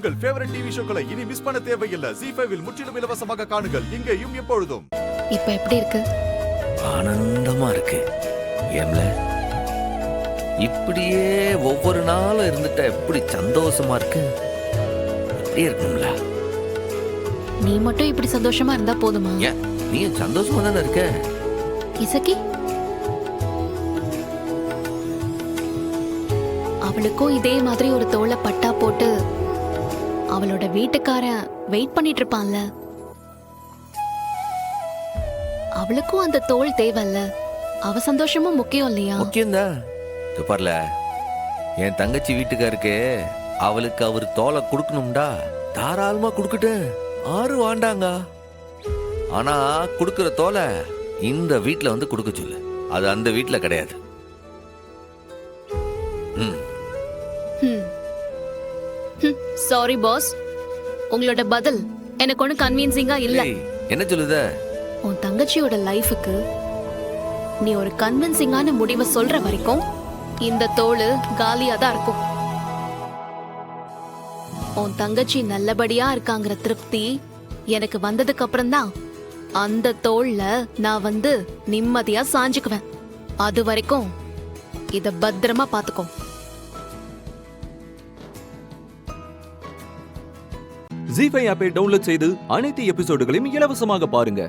உங்கள் favourite TV ஷோக்களை இனி miss பண்ண தேவையில்லை. ZEE5 இல் முற்றிலும் இலவசமாக காணுங்கள். இங்கேயும் எப்பொழுதும். இப்ப எப்படி இருக்கு? ஆனந்தமா இருக்கு. ஏம்ல இப்படியே ஒவ்வொரு நாளும் இருந்துட்டா எப்படி சந்தோஷமா இருக்கு. இப்படியே இருக்கும்ல. நீ மட்டும் இப்படி சந்தோஷமா இருந்தா போதுமா? ஏன் நீ சந்தோஷமா தானே இருக்க? இசக்கி, அவளுக்கும் இதே மாதிரி ஒரு தோளை பட்டா போட்டு அவளோட வீட்டுக்காரன் வெயிட் பண்ணிட்டு இருப்பான்ல, அவளுக்கும் அந்த தோள் தேவைல்ல. அவ சந்தோஷமும் முக்கியம் இல்லையா? முக்கியம்தான். பாருல, என் தங்கச்சி வீட்டுக்காருக்கு அவளுக்கு அவர் தோலை கொடுக்கணும்டா, தாராளமா கொடுக்கட்டு. ஆறு வாண்டாங்க. ஆனா கொடுக்கிற தோலை இந்த வீட்டுல வந்து கொடுக்க சொல்லு. அது அந்த வீட்டுல கிடையாது. சாரி பாஸ், உங்களோட பதில் எனக்கு ஒன்னும் கன்வீன்சிங்கா இல்ல. என்ன சொல்லுத? உன் தங்கச்சியோட லைஃபுக்கு நீ ஒரு கன்வின்சிங்கான முடிவை சொல்ற வரைக்கும் இந்த தோளு காலியா தான் இருக்கும். உன் தங்கச்சி நல்லபடியா இருக்காங்கிற திருப்தி எனக்கு வந்ததுக்கு அப்புறம் தான் அந்த தோல்ல நான் வந்து நிம்மதியா சாஞ்சுக்குவேன். அது வரைக்கும் இத பத்திரமா பாத்துக்கோ. ZEE5 ஆப்பை டவுன்லோட் செய்து அனைத்து எபிசோடுகளையும் இலவசமாக பாருங்க.